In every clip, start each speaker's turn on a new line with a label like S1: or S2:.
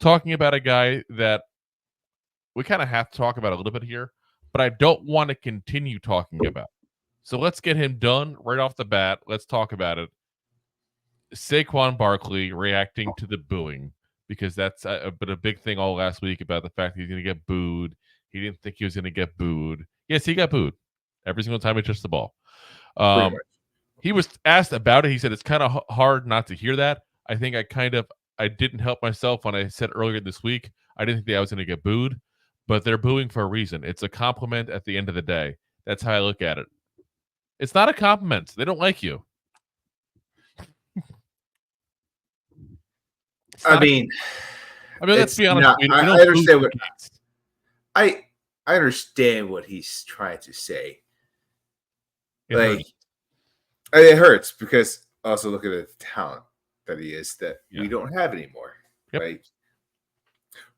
S1: talking about a guy that we kind of have to talk about a little bit here, but I don't want to continue talking about. So let's get him done right off the bat. Let's talk about it. Saquon Barkley reacting to the booing because that's been a big thing all last week about the fact that he's going to get booed. He didn't think he was going to get booed. Yes, he got booed every single time he touched the ball. He was asked about it. He said it's kind of hard not to hear that. I think I didn't help myself when I said earlier this week I didn't think that I was going to get booed, but they're booing for a reason. It's a compliment at the end of the day. That's how I look at it. It's not a compliment. They don't like you. Let's be honest.
S2: I understand I understand what he's trying to say. It hurts because also look at the talent that he is that we don't have anymore.
S1: Yep.
S2: Like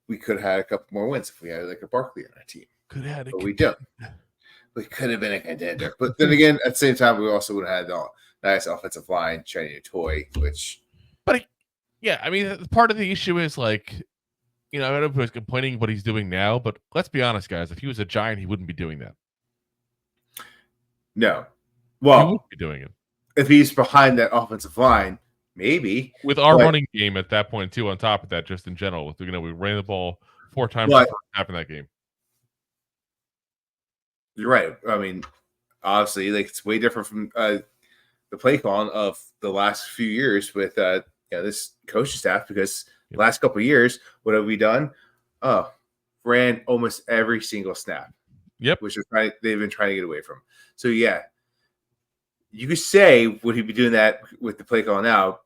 S2: we could have had a couple more wins if we had like a Barkley on our team.
S1: But
S2: we don't. We could have been a contender. But then again, at the same time, we also would have had the nice offensive line, shiny new toy,
S1: part of the issue is like, I don't know if he was complaining what he's doing now, but let's be honest, guys. If he was a Giant, he wouldn't be doing that.
S2: No. Well,
S1: he wouldn't be doing it.
S2: If he's behind that offensive line, maybe.
S1: With our running game at that point, too, on top of that, just in general. We ran the ball 4 times in that game.
S2: You're right. I mean, obviously, it's way different from the play calling of the last few years with this coaching staff because the last couple of years, what have we done? Ran almost every single snap.
S1: Yep.
S2: Which is they've been trying to get away from. So, yeah. You could say, would he be doing that with the play call now?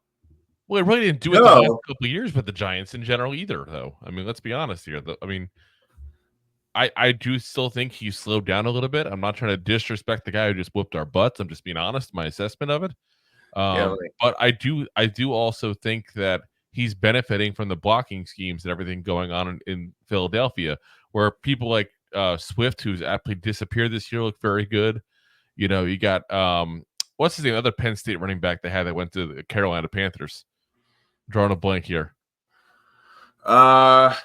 S1: Well, it really didn't do it the last couple of years with the Giants in general either, though. I mean, let's be honest here. I do still think he slowed down a little bit. I'm not trying to disrespect the guy who just whooped our butts. I'm just being honest, my assessment of it. But I do also think that he's benefiting from the blocking schemes and everything going on in Philadelphia, where people like Swift, who's aptly disappeared this year, look very good. You got what's his name? Other Penn State running back they had that went to the Carolina Panthers. I'm drawing a blank here.
S2: But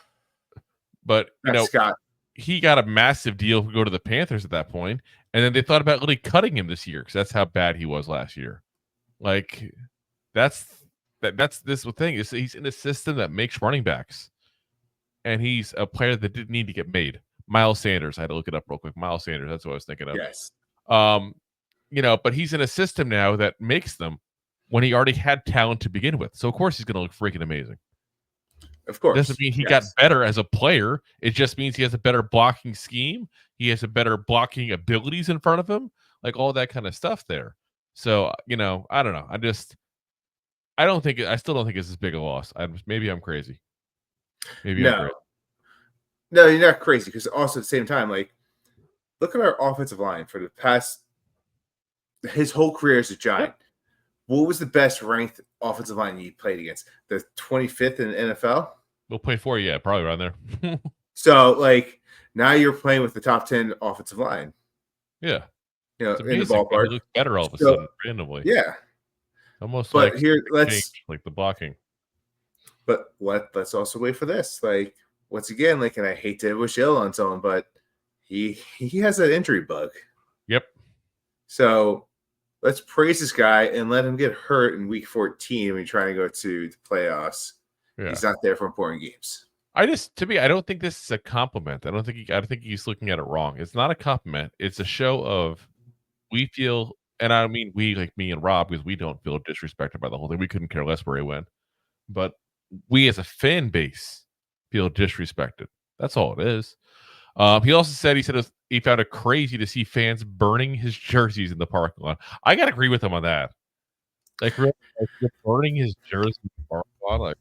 S1: Scott. He got a massive deal to go to the Panthers at that point, and then they thought about really cutting him this year because that's how bad he was last year. Like that's this thing is he's in a system that makes running backs, and he's a player that didn't need to get made. Miles Sanders, I had to look it up real quick. Miles Sanders, that's what I was thinking of.
S2: Yes.
S1: But he's in a system now that makes them when he already had talent to begin with. So of course he's going to look freaking amazing.
S2: Of course.
S1: Doesn't mean he got better as a player. It just means he has a better blocking scheme. He has a better blocking abilities in front of him, like all that kind of stuff there. So, I don't know. I still don't think it's as big a loss. Maybe I'm crazy. I'm crazy.
S2: No, you're not crazy because also at the same time, look at our offensive line for the past his whole career as a Giant. What was the best ranked offensive line he played against? The 25th in the NFL?
S1: We'll play 4, probably around there.
S2: So, now you're playing with the top 10 offensive line.
S1: Yeah.
S2: In the ballpark.
S1: He looks better all of a sudden, randomly.
S2: Yeah.
S1: Almost
S2: but here, let's
S1: like the blocking.
S2: But let's also wait for this. Once again, and I hate to wish ill on someone, but he has an injury bug.
S1: Yep.
S2: So let's praise this guy and let him get hurt in week 14 when you're trying to go to the playoffs. Yeah. He's not there for important games.
S1: I don't think this is a compliment. I think he's looking at it wrong. It's not a compliment. It's a show of we feel, and I don't mean we like me and Rob because we don't feel disrespected by the whole thing. We couldn't care less where he went. But we as a fan base feel disrespected. That's all it is. He also said he found it crazy to see fans burning his jerseys in the parking lot. I gotta agree with him on that. Really, burning his jersey in the parking lot.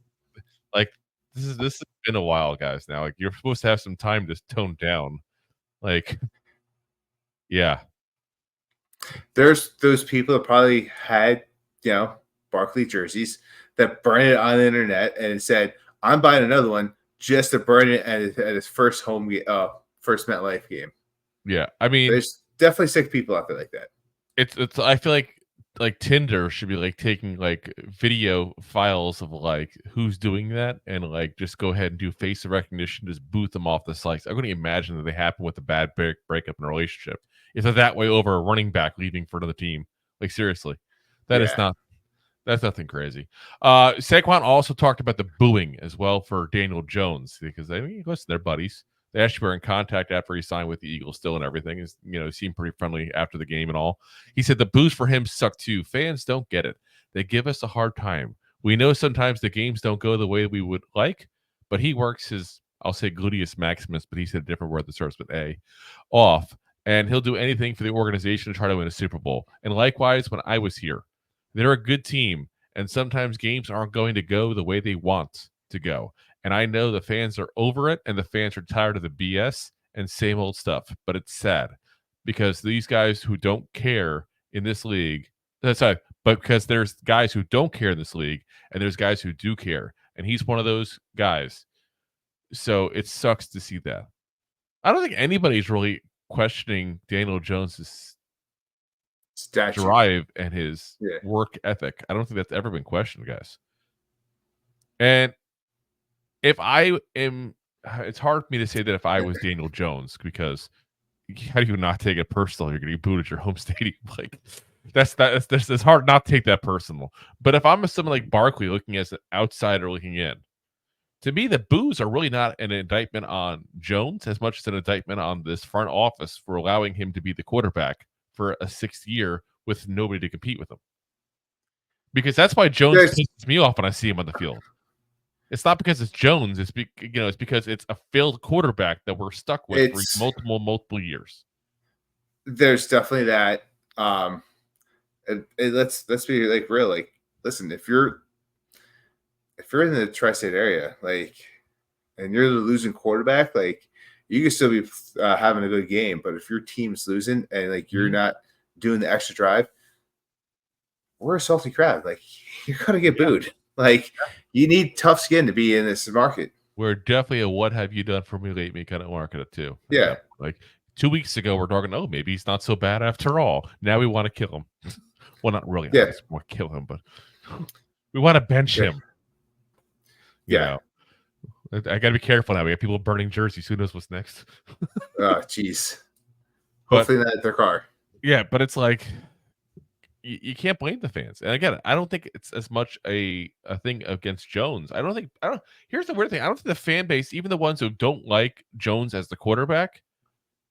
S1: This has been a while, guys. Now, you're supposed to have some time to tone down. Yeah.
S2: There's those people that probably had Barkley jerseys that burned it on the internet and said, "I'm buying another one." Just to burn it at his first first MetLife game.
S1: Yeah, I mean,
S2: there's definitely sick people out there like that.
S1: It's. I feel like like Tinder should be like taking like video files of like who's doing that and like just go ahead and do face recognition, just boot them off the sites. I'm going to imagine that they happen with a bad breakup in a relationship. If they're that way over a running back leaving for another team, like seriously, that is
S2: Yeah.
S1: not. That's nothing crazy. Saquon also talked about the booing as well for Daniel Jones because listen, they're buddies. They actually were in contact after he signed with the Eagles still and everything. He seemed pretty friendly after the game and all. He said the boos for him suck too. Fans don't get it. They give us a hard time. We know sometimes the games don't go the way we would like, but he works his, I'll say gluteus maximus, but he said a different word that starts with A, off. And he'll do anything for the organization to try to win a Super Bowl. And likewise, when I was here, they're a good team, and sometimes games aren't going to go the way they want to go. And I know the fans are over it, and the fans are tired of the BS and same old stuff. But it's sad because these guys who don't care in this league, that's right, but because there's guys who don't care in this league, and there's guys who do care, and he's one of those guys. So it sucks to see that. I don't think anybody's really questioning Daniel Jones's
S2: Statue.
S1: drive and his
S2: Yeah.
S1: work ethic. I don't think that's ever been questioned, guys. And if I am, it's hard for me to say that if I was Daniel Jones, because how do you not take it personal? You're getting booed at your home stadium. Like it's hard not to take that personal. But if I'm someone like Barkley looking as an outsider looking in, to me, the boos are really not an indictment on Jones as much as an indictment on this front office for allowing him to be the quarterback for a 6th year with nobody to compete with him. Because that's why Jones pisses me off when I see him on the field. It's not because it's Jones. It's it's because it's a failed quarterback that we're stuck with for multiple years.
S2: There's definitely that. Let's be like real. Like, listen, if you're in the tri-state area, like, and you're the losing quarterback, like, you can still be having a good game. But if your team's losing and like you're not doing the extra drive, we're a salty crowd. Like, you're gonna get booed. Like, you need tough skin to be in this market.
S1: We're definitely a "what have you done for me lately" kind of market too.
S2: Yeah.
S1: Like 2 weeks ago, we're talking, oh, maybe he's not so bad after all. Now we want to kill him. Well, not really.
S2: Yeah.
S1: I just want to kill him, but we want to bench him. You know. I got to be careful now. We have people burning jerseys. Who knows what's next?
S2: Oh, jeez. Hopefully not at their car.
S1: Yeah, but it's like you can't blame the fans. And again, I don't think it's as much a thing against Jones. Here's the weird thing. I don't think the fan base, even the ones who don't like Jones as the quarterback,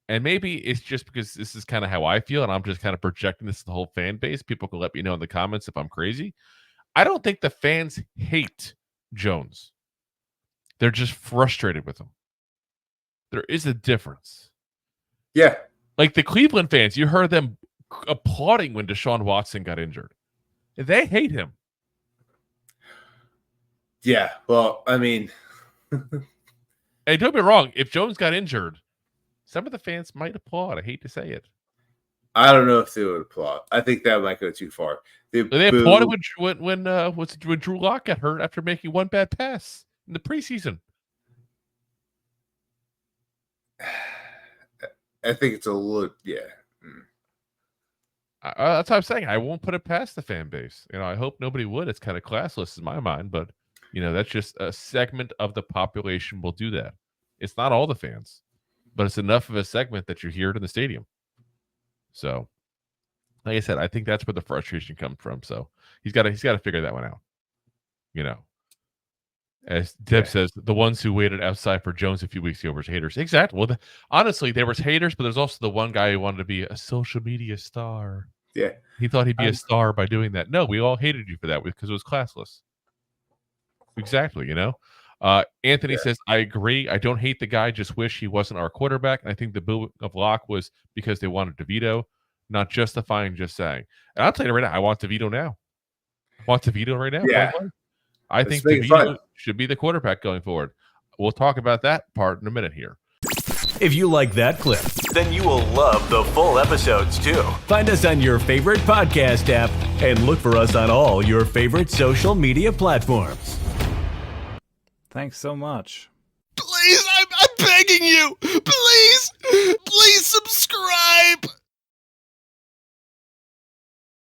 S1: and maybe it's just because this is kind of how I feel, and I'm just kind of projecting this to the whole fan base. People can let me know in the comments if I'm crazy. I don't think the fans hate Jones. They're just frustrated with him. There is a difference.
S2: Yeah.
S1: Like the Cleveland fans, you heard them applauding when Deshaun Watson got injured. They hate him.
S2: Yeah. Well, I mean.
S1: Hey, don't be wrong. If Jones got injured, some of the fans might applaud. I hate to say it.
S2: I don't know if they would applaud. I think that might go too far.
S1: They applauded when Drew Lock got hurt after making one bad pass in the preseason.
S2: I think it's a little,
S1: that's what I'm saying. I won't put it past the fan base. I hope nobody would. It's kind of classless in my mind, but that's just a segment of the population will do that. It's not all the fans, but it's enough of a segment that you hear it in the stadium. So, like I said, I think that's where the frustration comes from. So he's got to figure that one out. As Deb says, the ones who waited outside for Jones a few weeks ago were haters. Exactly. Well, honestly, there was haters, but there's also the one guy who wanted to be a social media star.
S2: Yeah.
S1: He thought he'd be a star by doing that. No, we all hated you for that because it was classless. Exactly, Anthony says, I agree. I don't hate the guy, just wish he wasn't our quarterback. And I think the boo of Locke was because they wanted DeVito, not justifying, just saying. And I'll tell you right now, I want DeVito now. I want DeVito right now.
S2: Yeah.
S1: I think DeVito should be the quarterback going forward. We'll talk about that part in a minute here.
S3: If you like that clip, then you will love the full episodes too. Find us on your favorite podcast app and look for us on all your favorite social media platforms.
S4: Thanks so much.
S5: Please, I'm begging you. Please subscribe.